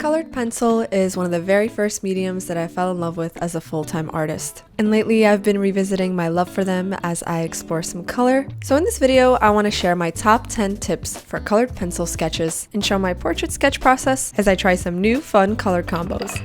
Colored pencil is one of the very first mediums that I fell in love with as a full-time artist. And lately I've been revisiting my love for them as I explore some color. So in this video, I want to share my top 10 tips for colored pencil sketches and show my portrait sketch process as I try some new fun color combos.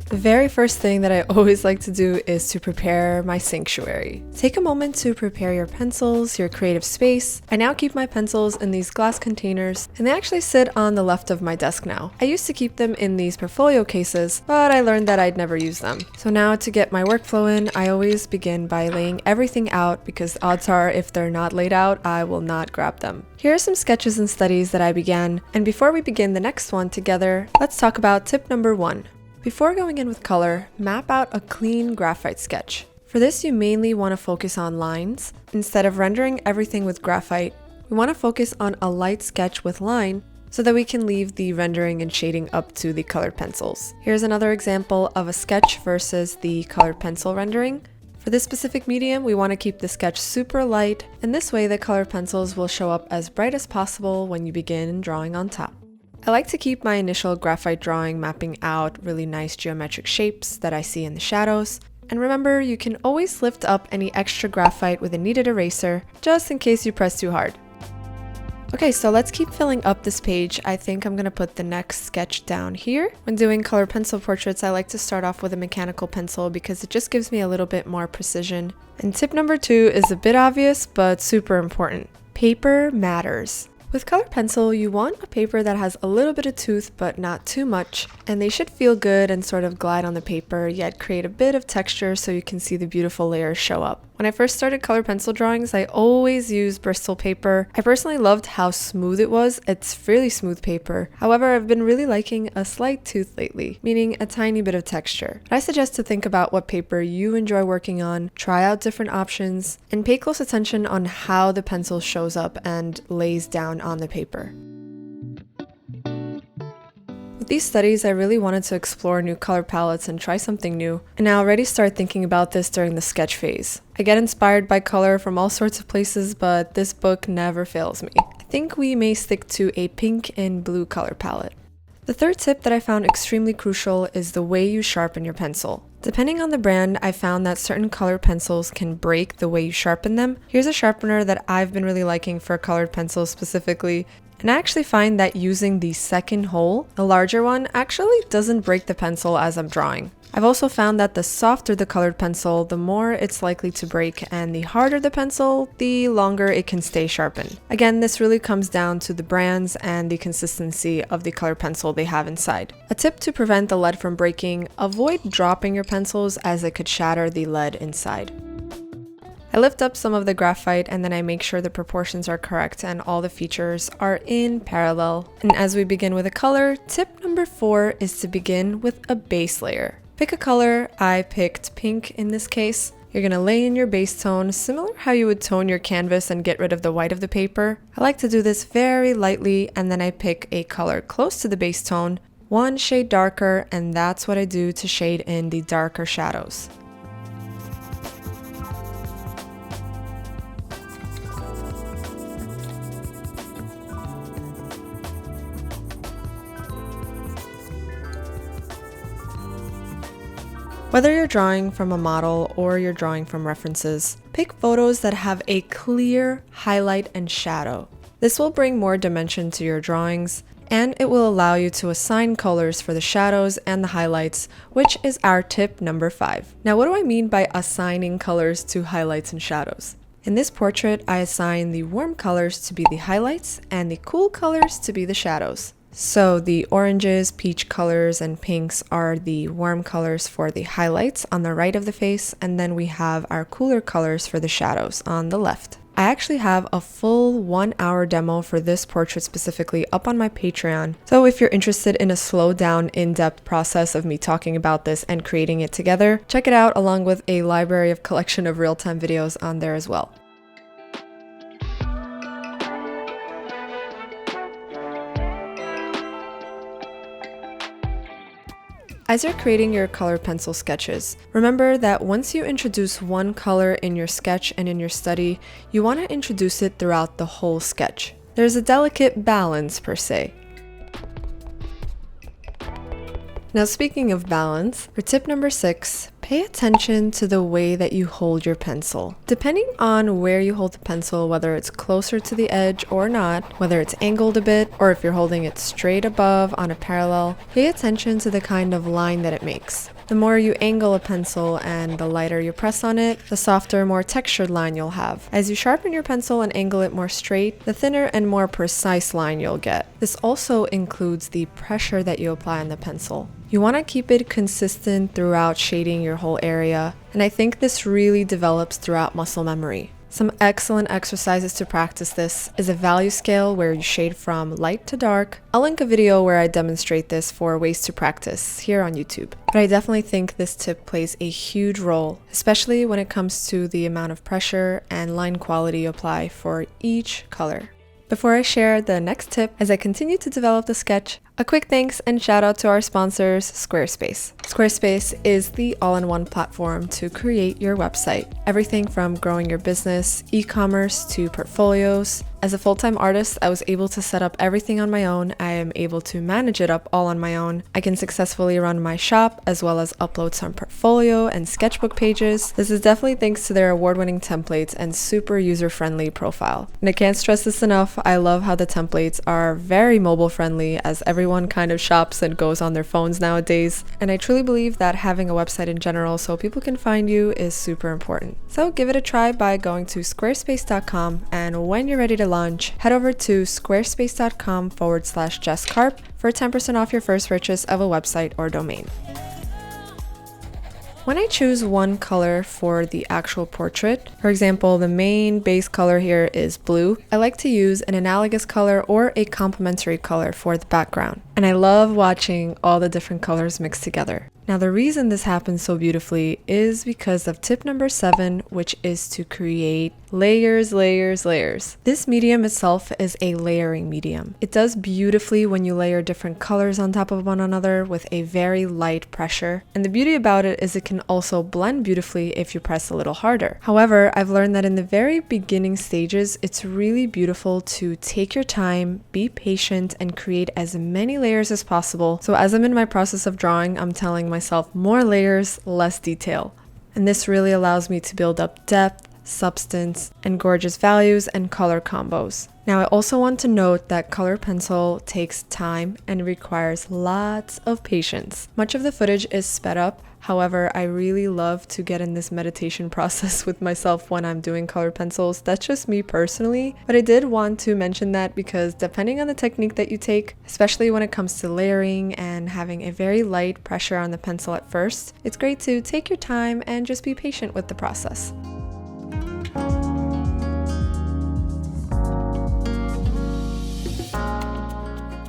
The very first thing that I always like to do is to prepare my sanctuary. Take a moment to prepare your pencils, your creative space. I now keep my pencils in these glass containers, and they actually sit on the left of my desk now. I used to keep them in these portfolio cases, but I learned that I'd never use them. So now to get my workflow in, I always begin by laying everything out because odds are if they're not laid out, I will not grab them. Here are some sketches and studies that I began, and before we begin the next one together, let's talk about tip number 1. Before going in with color, map out a clean graphite sketch. For this, you mainly want to focus on lines. Instead of rendering everything with graphite, we want to focus on a light sketch with line so that we can leave the rendering and shading up to the colored pencils. Here's another example of a sketch versus the colored pencil rendering. For this specific medium, we want to keep the sketch super light, and this way the colored pencils will show up as bright as possible when you begin drawing on top. I like to keep my initial graphite drawing mapping out really nice geometric shapes that I see in the shadows. And remember, you can always lift up any extra graphite with a kneaded eraser, just in case you press too hard. Okay, so let's keep filling up this page. I think I'm gonna put the next sketch down here. When doing color pencil portraits, I like to start off with a mechanical pencil because it just gives me a little bit more precision. And tip number 2 is a bit obvious, but super important. Paper matters. With colored pencil, you want a paper that has a little bit of tooth but not too much, and they should feel good and sort of glide on the paper, yet create a bit of texture so you can see the beautiful layers show up. When I first started colored pencil drawings, I always used Bristol paper. I personally loved how smooth it was. It's really smooth paper. However, I've been really liking a slight tooth lately, meaning a tiny bit of texture. I suggest to think about what paper you enjoy working on, try out different options, and pay close attention on how the pencil shows up and lays down on the paper. With these studies, I really wanted to explore new color palettes and try something new, and I already start thinking about this during the sketch phase. I get inspired by color from all sorts of places, but this book never fails me. I think we may stick to a pink and blue color palette. The third tip that I found extremely crucial is the way you sharpen your pencil. Depending on the brand, I found that certain colored pencils can break the way you sharpen them. Here's a sharpener that I've been really liking for colored pencils specifically, and I actually find that using the second hole, the larger one, actually doesn't break the pencil as I'm drawing. I've also found that the softer the colored pencil, the more it's likely to break, and the harder the pencil, the longer it can stay sharpened. Again, this really comes down to the brands and the consistency of the colored pencil they have inside. A tip to prevent the lead from breaking: avoid dropping your pencils as it could shatter the lead inside. I lift up some of the graphite and then I make sure the proportions are correct and all the features are in parallel. And as we begin with a color, tip number 4 is to begin with a base layer. Pick a color. I picked pink in this case. You're gonna lay in your base tone, similar how you would tone your canvas and get rid of the white of the paper. I like to do this very lightly, and then I pick a color close to the base tone, one shade darker, and that's what I do to shade in the darker shadows. Whether you're drawing from a model or you're drawing from references, pick photos that have a clear highlight and shadow. This will bring more dimension to your drawings, and it will allow you to assign colors for the shadows and the highlights, which is our tip number 5. Now, what do I mean by assigning colors to highlights and shadows? In this portrait, I assign the warm colors to be the highlights and the cool colors to be the shadows. So the oranges, peach colors, and pinks are the warm colors for the highlights on the right of the face, and then we have our cooler colors for the shadows on the left. I actually have a full 1-hour demo for this portrait specifically up on my Patreon, so if you're interested in a slowed down, in-depth process of me talking about this and creating it together, check it out along with a library of collection of real-time videos on there as well. As you're creating your color pencil sketches, remember that once you introduce one color in your sketch and in your study, you want to introduce it throughout the whole sketch. there's a delicate balance per se. Now speaking of balance, for tip number 6, pay attention to the way that you hold your pencil. Depending on where you hold the pencil, whether it's closer to the edge or not, whether it's angled a bit, or if you're holding it straight above on a parallel, pay attention to the kind of line that it makes. The more you angle a pencil and the lighter you press on it, the softer, more textured line you'll have. As you sharpen your pencil and angle it more straight, the thinner and more precise line you'll get. This also includes the pressure that you apply on the pencil. You want to keep it consistent throughout shading your whole area, and I think this really develops throughout muscle memory. Some excellent exercises to practice this is a value scale where you shade from light to dark. I'll link a video where I demonstrate this for ways to practice here on YouTube. But I definitely think this tip plays a huge role, especially when it comes to the amount of pressure and line quality you apply for each color. Before I share the next tip, as I continue to develop the sketch, a quick thanks and shout out to our sponsors, Squarespace. Squarespace is the all-in-one platform to create your website. Everything from growing your business, e-commerce to portfolios. As a full-time artist, I was able to set up everything on my own. I am able to manage it up all on my own. I can successfully run my shop as well as upload some portfolio and sketchbook pages. This is definitely thanks to their award-winning templates and super user-friendly profile. And I can't stress this enough, I love how the templates are very mobile-friendly as everyone kind of shops and goes on their phones nowadays. And I truly believe that having a website in general so people can find you is super important. So give it a try by going to squarespace.com, and when you're ready to launch, head over to squarespace.com/JessCarp for 10% off your first purchase of a website or domain. When I choose one color for the actual portrait, for example, the main base color here is blue, I like to use an analogous color or a complementary color for the background. And I love watching all the different colors mixed together. Now the reason this happens so beautifully is because of tip number 7, which is to create layers, layers, layers. This medium itself is a layering medium. It does beautifully when you layer different colors on top of one another with a very light pressure. And the beauty about it is it can also blend beautifully if you press a little harder. However, I've learned that in the very beginning stages, it's really beautiful to take your time, be patient, and create as many layers as possible. So as I'm in my process of drawing, I'm telling myself more layers, less detail. And this really allows me to build up depth, substance, and gorgeous values and color combos. Now I also want to note that color pencil takes time and requires lots of patience. Much of the footage is sped up. However, I really love to get in this meditation process with myself when I'm doing color pencils. That's just me personally, but I did want to mention that because depending on the technique that you take, especially when it comes to layering and having a very light pressure on the pencil at first, it's great to take your time and just be patient with the process.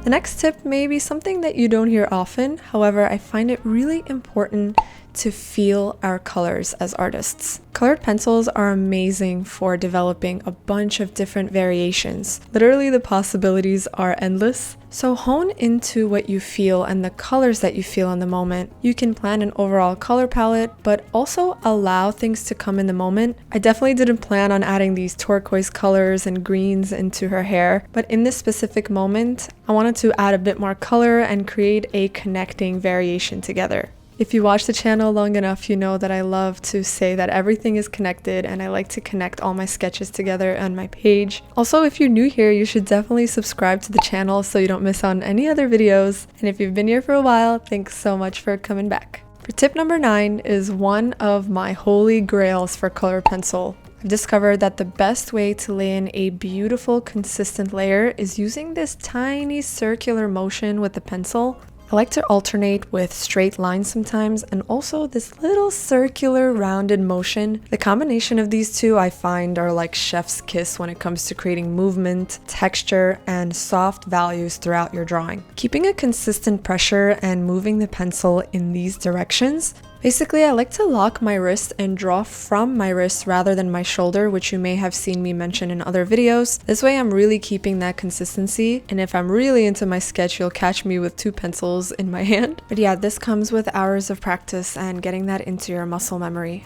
The next tip may be something that you don't hear often. However, I find it really important to feel our colors as artists. Colored pencils are amazing for developing a bunch of different variations. Literally, the possibilities are endless. So hone into what you feel and the colors that you feel in the moment. You can plan an overall color palette, but also allow things to come in the moment. I definitely didn't plan on adding these turquoise colors and greens into her hair, but in this specific moment, I wanted to add a bit more color and create a connecting variation together. If you watch the channel long enough, you know that I love to say that everything is connected, and I like to connect all my sketches together on my page. Also, if you're new here, you should definitely subscribe to the channel so you don't miss out on any other videos. And if you've been here for a while, thanks so much for coming back. For tip number 9 is one of my holy grails for color pencil. I've discovered that the best way to lay in a beautiful, consistent layer is using this tiny circular motion with the pencil. I like to alternate with straight lines sometimes and also this little circular rounded motion. The combination of these two I find are like chef's kiss when it comes to creating movement, texture, and soft values throughout your drawing. Keeping a consistent pressure and moving the pencil in these directions. Basically, I like to lock my wrist and draw from my wrist rather than my shoulder, which you may have seen me mention in other videos. This way I'm really keeping that consistency, and if I'm really into my sketch, you'll catch me with 2 pencils in my hand. But yeah, this comes with hours of practice and getting that into your muscle memory.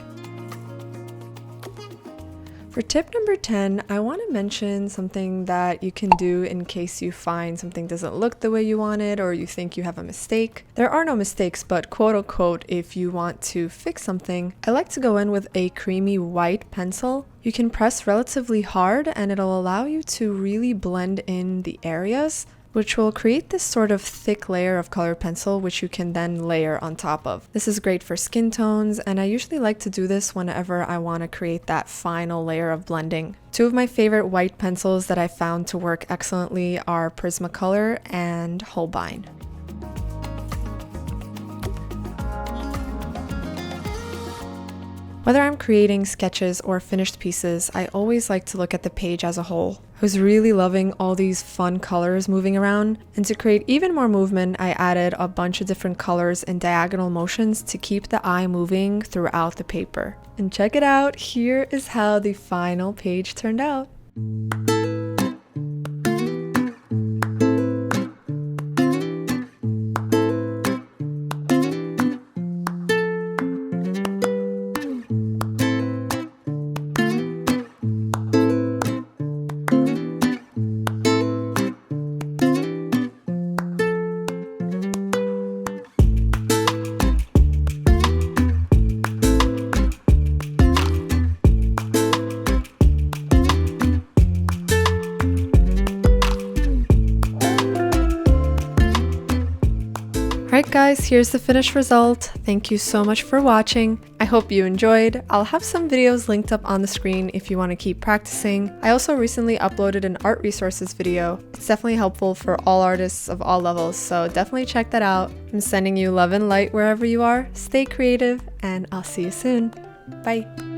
For tip number 10, I want to mention something that you can do in case you find something doesn't look the way you want it or you think you have a mistake. There are no mistakes, but quote unquote, if you want to fix something, I like to go in with a creamy white pencil. You can press relatively hard and it'll allow you to really blend in the areas, which will create this sort of thick layer of colored pencil, which you can then layer on top of. This is great for skin tones, and I usually like to do this whenever I want to create that final layer of blending. Two of my favorite white pencils that I found to work excellently are Prismacolor and Holbein. Whether I'm creating sketches or finished pieces, I always like to look at the page as a whole. I was really loving all these fun colors moving around, and to create even more movement, I added a bunch of different colors and diagonal motions to keep the eye moving throughout the paper. And check it out, here is how the final page turned out. Alright guys, here's the finished result. Thank you so much for watching. I hope you enjoyed. I'll have some videos linked up on the screen if you want to keep practicing. I also recently uploaded an art resources video. It's definitely helpful for all artists of all levels, so definitely check that out. I'm sending you love and light wherever you are. Stay creative, and I'll see you soon. Bye!